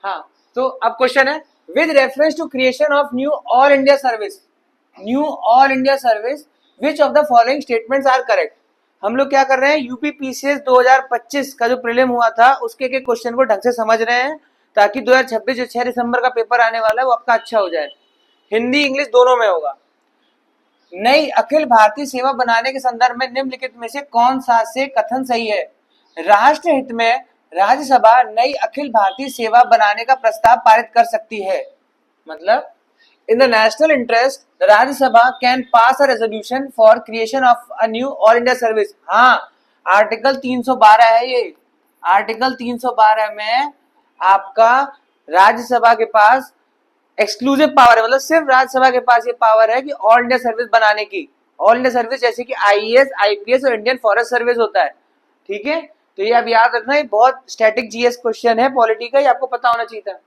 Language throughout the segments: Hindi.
हाँ, तो अब क्वेश्चन है, with reference to creation of new all India service which of the following statements are correct. हम लोग क्या कर रहे हैं, यूपी पीसीएस 2025 का जो प्रीलिम हुआ था उसके के क्वेश्चन को ढंग से समझ रहे हैं ताकि 2026 जो 6 दिसंबर का पेपर आने वाला है वो आपका अच्छा हो जाए। हिंदी इंग्लिश दोनों में होगा। नई अखिल भारतीय सेवा बनाने के संदर्भ में निम्नलिखित में से कौन सा से कथन सही है। राष्ट्र हित में राज्यसभा नई अखिल भारतीय सेवा बनाने का प्रस्ताव पारित कर सकती है। मतलब in the national interest Rajya Sabha can pass a resolution for creation of a new all India service. हाँ, आर्टिकल 312 है ये। आर्टिकल 312 में आपका राज्यसभा के पास एक्सक्लूसिव पावर है, मतलब सिर्फ राज्यसभा के पास ये पावर है कि ऑल इंडिया सर्विस बनाने की। ऑल इंडिया सर्विस जैसे कि आईएएस, आईपीएस और इंडियन फॉरेस्ट सर्विस होता है। ठीक है, तो ये आप याद रखना, ये बहुत स्टैटिक जीएस क्वेश्चन है पॉलिटी का, ये आपको पता होना चाहिए था।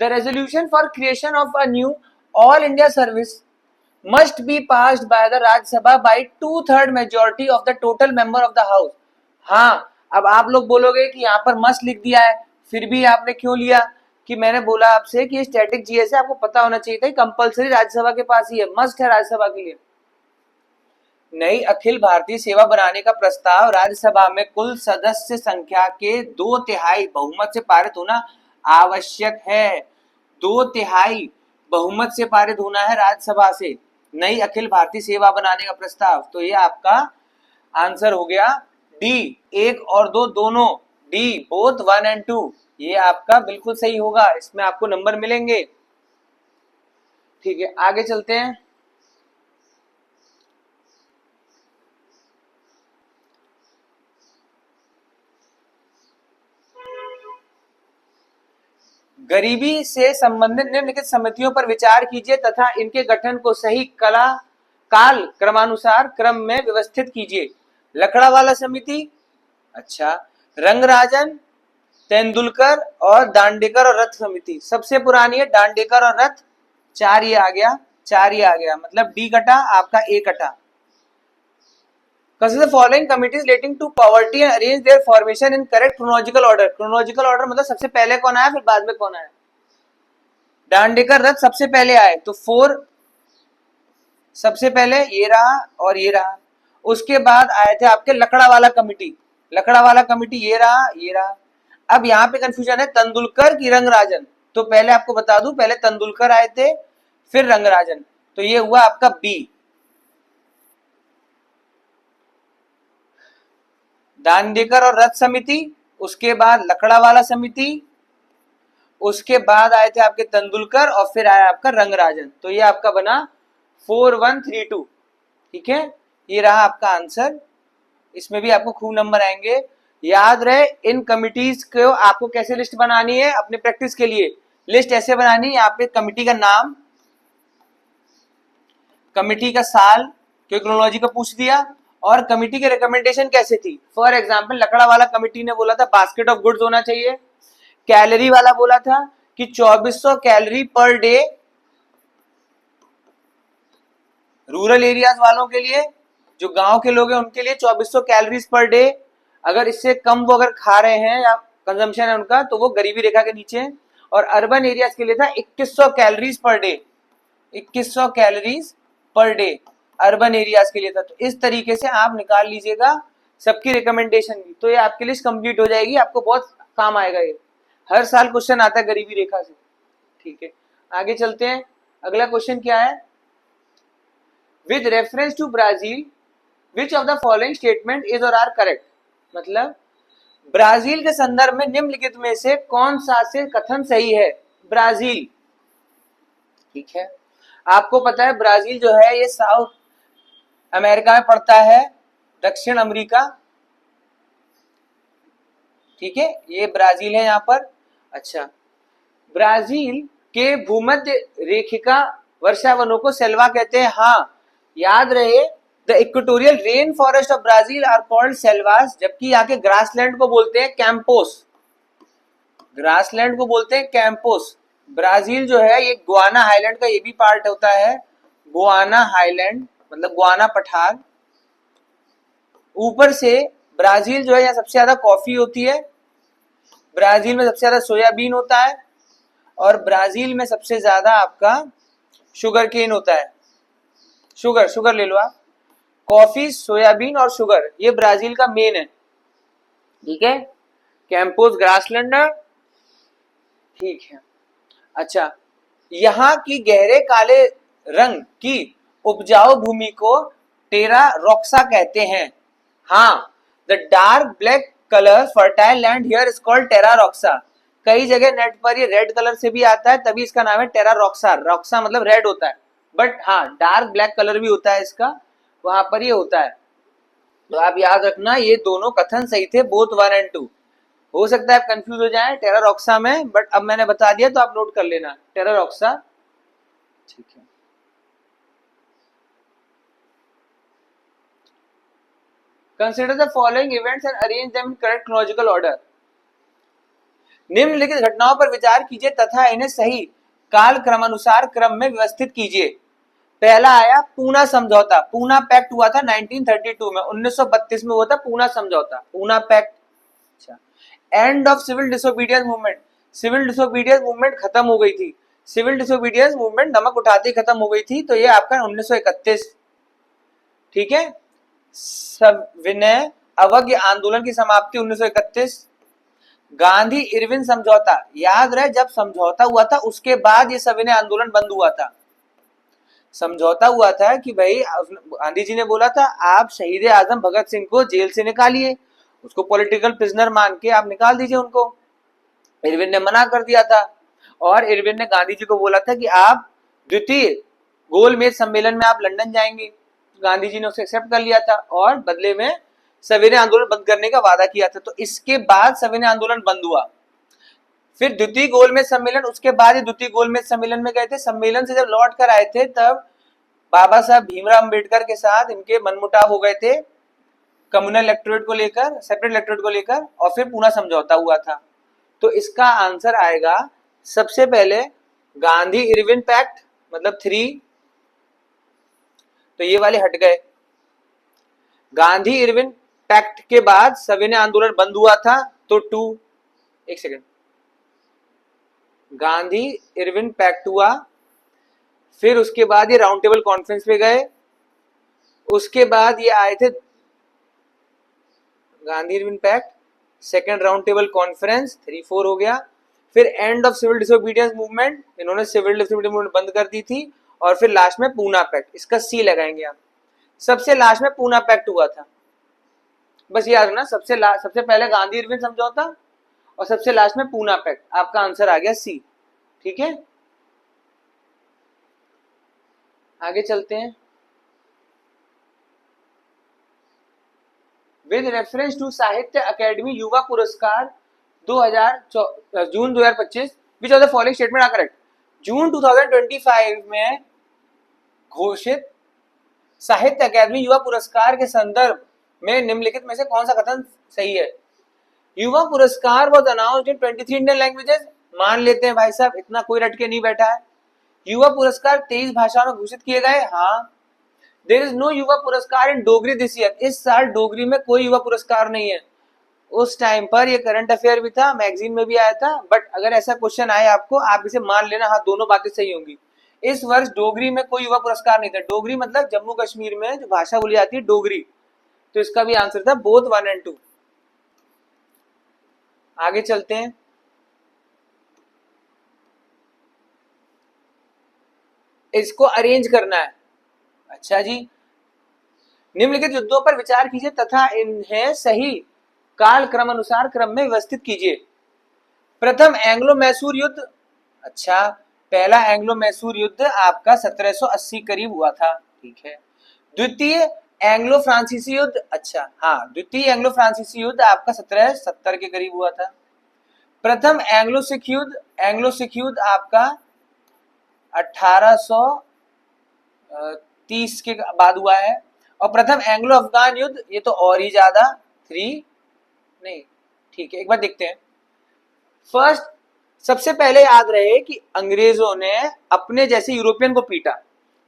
The resolution for creation of a new all India service must be passed by the Rajya Sabha by 2/3 majority of the total member of the house. हाँ, अब आप लोग बोलोगे कि यहाँ पर मस्ट लिख दिया है, फिर भी आपने क्यों लिया, कि मैंने बोला आपसे कि स्टैटिक जीएस है, आपको पता होना चाहिए था, कंपलसरी राज्यसभा के पास ही है, मस्ट है राज्यसभा के लिए। नई अखिल भारतीय सेवा बनाने का प्रस्ताव राज्यसभा में कुल सदस्य संख्या के 2/3 बहुमत से पारित होना आवश्यक है। 2/3 बहुमत से पारित होना है राज्यसभा से नई अखिल भारतीय सेवा बनाने का प्रस्ताव। तो ये आपका आंसर हो गया डी, 1 और 2 दोनों, डी बोथ 1 and 2, ये आपका बिल्कुल सही होगा, इसमें आपको नंबर मिलेंगे। ठीक है, आगे चलते हैं। गरीबी से संबंधित निम्नलिखित समितियों पर विचार कीजिए तथा इनके गठन को सही काल क्रमानुसार क्रम में व्यवस्थित कीजिए। लकड़ावाला समिति, अच्छा, रंगराजन, तेंदुलकर और दांडेकर और रथ समिति। सबसे पुरानी है दांडेकर और रथ, 4 ये आ गया, 4 ये आ गया, मतलब डी कटा, आपका ए कटा। Consider the following committees relating to poverty and arrange their formation in correct chronological order. Chronological order मतलब सबसे पहले कौन आया फिर बाद में कौन आया। दांडेकर रथ सबसे पहले आए तो 4 सबसे पहले ये रहा और ये रहा। उसके बाद आए थे आपके लकड़ावाला कमिटी, लकड़ावाला कमिटी ये रहा ये रहा। अब यहाँ पे कंफ्यूजन है तेंदुलकर की रंगराजन, तो पहले आपको बता दूं, पहले तेंदुलकर आए थे फिर रंगराजन, तो ये हुआ आपका बी। दांडेकर और रथ समिति, उसके बाद लकड़ावाला समिति, उसके बाद आए थे आपके तेंदुलकर और फिर आया आपका रंगराजन, तो ये आपका बना 4132। ठीक है, ये रहा आपका आंसर, इसमें भी आपको खूब नंबर आएंगे। याद रहे इन कमिटीज को आपको कैसे लिस्ट बनानी है अपने प्रैक्टिस के लिए। लिस्ट ऐसे बनानी है, यहाँ पे कमिटी का नाम, कमिटी का साल, क्योंकि क्रोनोलॉजी का पूछ दिया, और कमिटी की रिकमेंडेशन कैसे थी। फॉर एग्जाम्पल लकड़ा वाला कमिटी ने बोला था बास्केट ऑफ गुड्स होना चाहिए। कैलोरी वाला बोला था कि 2400 calorie per day rural areas वालों के लिए, जो गांव के लोग हैं उनके लिए 2400 कैलोरीज पर डे, अगर इससे कम वो अगर खा रहे हैं या कंजम्पशन है उनका तो वो गरीबी रेखा के नीचे। और अर्बन एरियाज के लिए था 2100 calories per day, 2100 calories per day urban areas के लिए था। तो इस तरीके से आप निकाल लीजिएगा सबकी रिकमेंडेशन भी, तो ये आपकी लिस्ट कंप्लीट हो जाएगी, आपको बहुत काम आएगा। ये हर साल क्वेश्चन आता है गरीबी रेखा से। ठीक है, आगे चलते हैं। अगला क्वेश्चन क्या है, with reference to Brazil which of the following statement is or are correct. मतलब ब्राजील के संदर्भ में निम्नलिखित में से कौन सा से कथन सही है। ब्राजील, ठीक है, आपको पता है ब्राजील जो है ये साउथ अमेरिका में पड़ता है, दक्षिण अमेरिका। ठीक है, ये ब्राजील है यहाँ पर। अच्छा, ब्राजील के भूमध्य रेखिका वर्षा वनों को सेल्वा कहते हैं। हाँ, याद रहे the equatorial rain forest of Brazil are called selvas, जबकि यहाँ के ग्रासलैंड को बोलते हैं कैंपोस। ग्रासलैंड को बोलते हैं कैंपोस। ब्राजील जो है ये गुआना हाईलैंड का ये भी पार्ट होता है, गुआना हाईलैंड मतलब गुआना पठार। ऊपर से ब्राजील जो है यहाँ सबसे ज्यादा कॉफी होती है, ब्राजील में सबसे ज्यादा सोयाबीन होता है, और ब्राजील में सबसे ज्यादा आपका शुगर केन होता है। शुगर ले लो आप, कॉफी, सोयाबीन और शुगर, ये ब्राजील का मेन है। ठीक है, कैंपोस ग्रासलैंडर, ठीक है। अच्छा, यहाँ की गहरे काले रंग की उपजाऊ भूमि को टेरा रॉक्सा कहते हैं। हाँ, the dark black colour fertile land here is called टेरा रॉक्सा। कई जगह नेट पर ये रेड कलर से भी आता है, तभी इसका नाम है टेरा रॉक्सा। रॉक्सा मतलब रेड होता है, बट हाँ डार्क ब्लैक कलर भी होता है इसका, वहां पर ये होता है। तो आप याद रखना, ये दोनों कथन सही थे, बोथ 1 and 2। हो सकता है आप कंफ्यूज हो जाएं टेरा रॉक्सा में, बट अब मैंने बता दिया तो आप नोट कर लेना, टेरा रॉक्सा। ठीक है, consider the following events and arrange them in correct chronological order. निम्नलिखित घटनाओं पर विचार कीजिए तथा इन्हें सही काल क्रमानुसार क्रम में व्यवस्थित कीजिए। पहला आया पूना समझौता। पूना पैक्ट हुआ था 1932 में, 1932 में हुआ था पूना समझौता, पूना पैक्ट। अच्छा, end of civil disobedience movement. Civil disobedience movement खत्म हो गई थी, सिविल डिसोबीडियंस मूवमेंट नमक उठाते ही खत्म हो गई थी, तो ये आपका 1931। ठीक है, सविनय अवज्ञा आंदोलन की समाप्ति 1931। गांधी इरविन समझौता, याद रहे जब समझौता हुआ था उसके बाद ये सविनय आंदोलन बंद हुआ था। समझौता हुआ था कि भाई गांधी जी ने बोला था आप शहीद आजम भगत सिंह को जेल से निकालिए, उसको पॉलिटिकल प्रिजनर मान के आप निकाल दीजिए उनको। इरविन ने मना कर दिया था, और इरविन ने गांधी जी को बोला था कि आप द्वितीय गोलमेज सम्मेलन में आप लंदन जाएंगे। गांधी जी ने उसे एक्सेप्ट कर लिया था और बदले में सविनय आंदोलन बंद करने का वादा किया था। तो इसके बाद सविनय आंदोलन बंद हुआ। फिर द्वितीय गोलमेज सम्मेलन, उसके बाद द्वितीय गोलमेज सम्मेलन में गए थे। सम्मेलन से जब लौट कर आए थे तब बाबा साहब भीमराव अंबेडकर के साथ इनके मनमुटाव हो गए थे कम्युनल इलेक्टोरेट को लेकर, सेपरेट इलेक्टोरेट को लेकर, और फिर पूना समझौता हुआ था। तो इसका आंसर आएगा सबसे पहले गांधी इरविन पैक्ट, मतलब 3, तो ये वाले हट गए। गांधी इरविन पैक्ट के बाद सविनय आंदोलन बंद हुआ था, तो 2। एक सेकेंड, गांधी इरविन पैक्ट हुआ, फिर उसके बाद ये राउंड टेबल कॉन्फ्रेंस पे गए, उसके बाद ये आए थे Gandhi Irwin pact, second round table conference, 3-4 हो गया। फिर end of civil disobedience movement, इन्होंने सिविल डिसोबीडियंस मूवमेंट बंद कर दी थी, और फिर लास्ट में पूना पैक्ट, इसका सी लगाएंगे आप। सबसे लास्ट में पूना पैक्ट हुआ था, बस याद रखना, सबसे पहले गांधी इरविन समझौता और सबसे लास्ट में पूना पैक्ट। आपका आंसर आ गया सी। ठीक है, आगे चलते हैं। With reference to Sahitya Akademi Yuva Puraskar 2000 June 2025, which of the following statement are correct. जून 2025 में घोषित साहित्य अकादमी युवा पुरस्कार के संदर्भ में निम्नलिखित में से कौन सा कथन सही है। युवा पुरस्कार was announced in 23 Indian languages. मान लेते हैं भाई साहब, इतना कोई रट के नहीं बैठा है। युवा पुरस्कार 23 भाषाओं में घोषित किए गए। हाँ, देयर इज नो युवा पुरस्कार इन डोगरी दिस ईयर। इस साल डोगरी में कोई युवा पुरस्कार नहीं है। उस टाइम पर ये करंट अफेयर भी था, मैगजीन में भी आया था, बट अगर ऐसा क्वेश्चन आए आपको, आप इसे मान लेना, हाँ दोनों बातें सही होंगी। इस वर्ष डोगरी में कोई युवा पुरस्कार नहीं था। डोगरी मतलब जम्मू कश्मीर में जो भाषा बोली जाती है डोगरी, तो इसका भी आंसर था बोथ 1 and 2। आगे चलते हैं। इसको अरेंज करना है। अच्छा जी, निम्नलिखित युद्धों पर विचार कीजिए तथा इन्हें सही काल क्रम अनुसार क्रम में व्यवस्थित कीजिए। प्रथम एंग्लो मैसूर युद्ध। अच्छा, पहला एंग्लो मैसूर युद्ध आपका 1780 करीब हुआ था। ठीक है। द्वितीय एंग्लो फ्रांसीसी युद्ध, अच्छा हाँ, द्वितीय एंग्लो फ्रांसीसी युद्ध आपका 1770 के करीब हुआ था। प्रथम एंग्लो सिख युद्ध, एंग्लो सिख युद्ध आपका 1830 के बाद हुआ है। और प्रथम एंग्लो अफगान युद्ध, ये तो और ही ज्यादा, 3 नहीं, ठीक है, एक बार देखते हैं। फर्स्ट, सबसे पहले याद रहे कि अंग्रेजों ने अपने जैसे यूरोपियन को पीटा,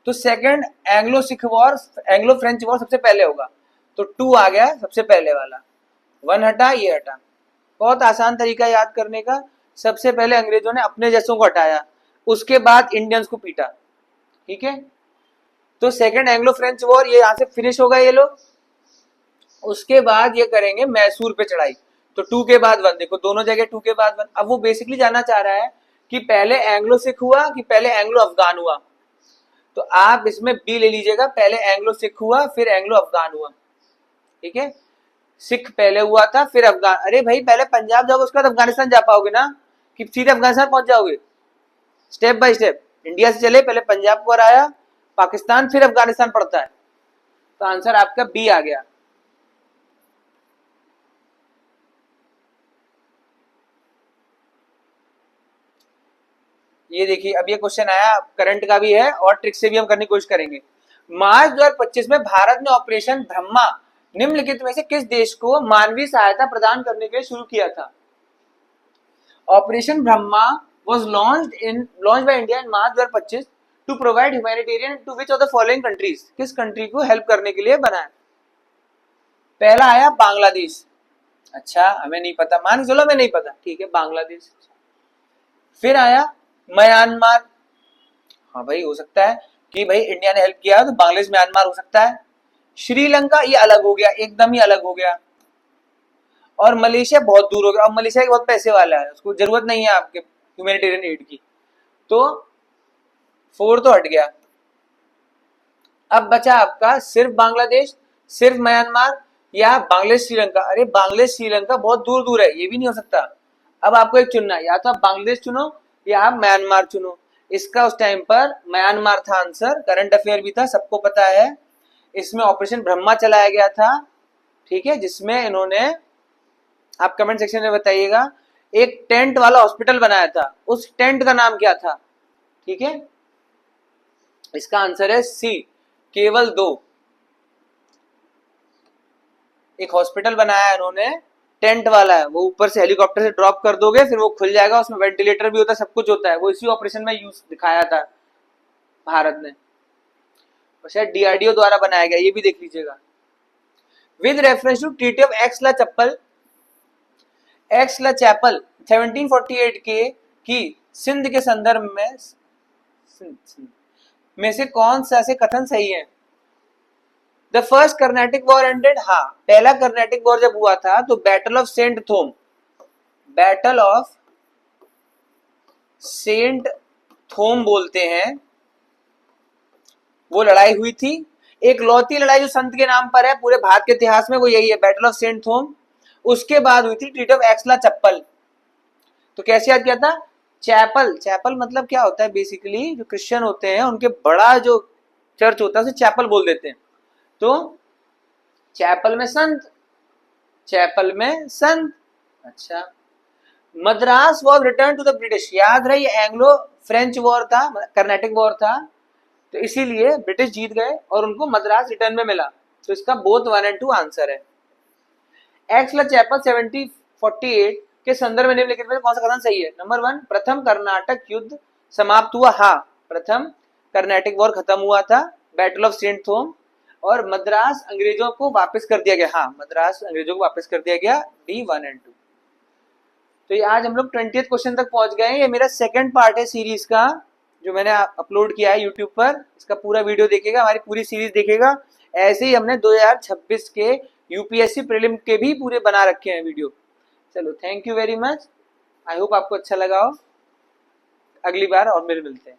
तो second Anglo Sikh war, Anglo French war सबसे पहले होगा, तो 2 आ गया सबसे पहले वाला, 1 हटा, ये हटा। बहुत आसान तरीका याद करने का। सबसे पहले अंग्रेजों ने अपने जैसों को हटाया, उसके बाद इंडियंस को पीटा। ठीक है, तो सेकेंड एंग्लो फ्रेंच वॉर ये यहां से फिनिश होगा ये लोग। उसके बाद ये करेंगे मैसूर पे चढ़ाई। तो 2 के बाद 1, देखो दोनों जगह 2 के बाद 1। अब वो बेसिकली जानना चाह रहा है कि पहले एंग्लो सिख हुआ कि पहले एंग्लो अफगान हुआ। तो आप इसमें बी ले लीजिएगा, पहले एंग्लो सिख हुआ फिर एंग्लो अफगान हुआ। ठीक है, सिख पहले हुआ था फिर अफगान। अरे भाई पहले पंजाब जाओगे उसके बाद अफगानिस्तान जा पाओगे ना, कि सीधे अफगानिस्तान पहुंच जाओगे? स्टेप बाय स्टेप, इंडिया से चले, पहले पंजाब पर आया, पाकिस्तान, फिर अफगानिस्तान पड़ता है। तो आंसर आपका बी आ गया। ये देखिए, अब ये क्वेश्चन आया, करंट का भी है और ट्रिक से भी हम करने की कोशिश करेंगे। मार्च 2025 में भारत ने ऑपरेशन ब्रह्मा निम्नलिखित में से किस देश को मानवीय सहायता प्रदान करने के लिए शुरू किया था? Operation Brahma was launched by India in March 2025 to provide humanitarian to which of the following countries? किस कंट्री को हेल्प करने के लिए बना है? पहला आया बांग्लादेश। अच्छा, हमें नहीं पता, मान के चलो हमें नहीं पता, ठीक है, बांग्लादेश। फिर आया म्यांमार। हाँ भाई, हो सकता है कि भाई इंडिया ने हेल्प किया तो बांग्लादेश म्यांमार हो सकता है। श्रीलंका, ये अलग हो गया, एकदम ही अलग हो गया। और मलेशिया बहुत दूर हो गया, अब मलेशिया बहुत पैसे वाला है, उसको जरूरत नहीं है आपके ह्यूमैनिटेरियन एड की। तो 4 तो हट गया। अब बचा आपका सिर्फ बांग्लादेश, सिर्फ म्यांमार, या बांग्लादेश श्रीलंका। अरे बांग्लादेश श्रीलंका बहुत दूर दूर है, ये भी नहीं हो सकता। अब आपको एक चुनना है, या तो आप बांग्लादेश चुनो या आप म्यांमार चुनो। इसका उस टाइम पर म्यांमार था आंसर, करंट अफेयर भी था, सबको पता है। इसमें ऑपरेशन ब्रह्मा चलाया गया था, ठीक है, जिसमें इन्होंने, आप कमेंट सेक्शन में बताइएगा, एक टेंट वाला हॉस्पिटल बनाया था, उस टेंट का नाम क्या था? ठीक है, इसका आंसर है सी, केवल 2। एक हॉस्पिटल बनाया इन्होंने, टेंट वाला है, वो ऊपर से हेलीकॉप्टर से ड्रॉप कर दोगे, फिर वो खुल जाएगा, उसमें वेंटिलेटर भी होता है, सब कुछ होता है। वो इसी ऑपरेशन में यूज दिखाया था भारत ने, शायद डीआरडीओ द्वारा बनाया गया, ये भी देख लीजिएगा। With reference to treaty of Aix-la-Chapelle, Aix-la-Chapelle 1748 के की सिंध के संदर्भ में से कौन सा से कथन सही है? The first Carnatic war ended, हाँ, पहला कर्नाटिक वॉर जब हुआ था तो battle of Saint Thome, battle of Saint Thome बोलते हैं, वो लड़ाई हुई थी। एक लौती लड़ाई जो संत के नाम पर है पूरे भारत के इतिहास में, वो यही है, बैटल ऑफ सेंट थोम। उसके बाद हुई थी ट्रीटी ऑफ एक्सला चैपल। तो कैसे याद किया था? चैपल, चैपल मतलब क्या होता है? बेसिकली जो क्रिश्चियन होते हैं उनके बड़ा जो चर्च होता है उसे चैपल बोल देते हैं। तो चैपल में संत, चैपल में संत। अच्छा, Madras was return to the British, याद रहे ये एंग्लो फ्रेंच वॉर था, कर्नाटिक वॉर था, तो इसीलिए ब्रिटिश जीत गए और उनको मद्रास रिटर्न में मिला। तो इसका बोथ 1 और 2 आंसर है। एक्सला चैपल 1748 के संदर्भ में निम्नलिखित में कौन सा कथन सही है? नंबर 1, प्रथम कर्नाटक युद्ध समाप्त हुआ, हाँ, प्रथम कर्नाटिक वॉर खत्म हुआ था, बैटल ऑफ सेंट थोम। और मद्रास अंग्रेजों को वापस कर दिया गया, हाँ, मद्रास अंग्रेजों को वापस कर दिया गया, डी 1 और 2। तो ये आज हम लोग 20th क्वेश्चन तक पहुंच गए। ये मेरा सेकंड पार्ट है सीरीज का, जो मैंने अपलोड किया है यूट्यूब पर। इसका पूरा वीडियो देखेगा, हमारी पूरी सीरीज देखेगा। ऐसे ही हमने 2026 के यूपीएससी प्रीलिम के भी पूरे बना रखे हैं वीडियो। चलो, thank you very much, I hope आपको अच्छा लगा हो। अगली बार और मिलते हैं।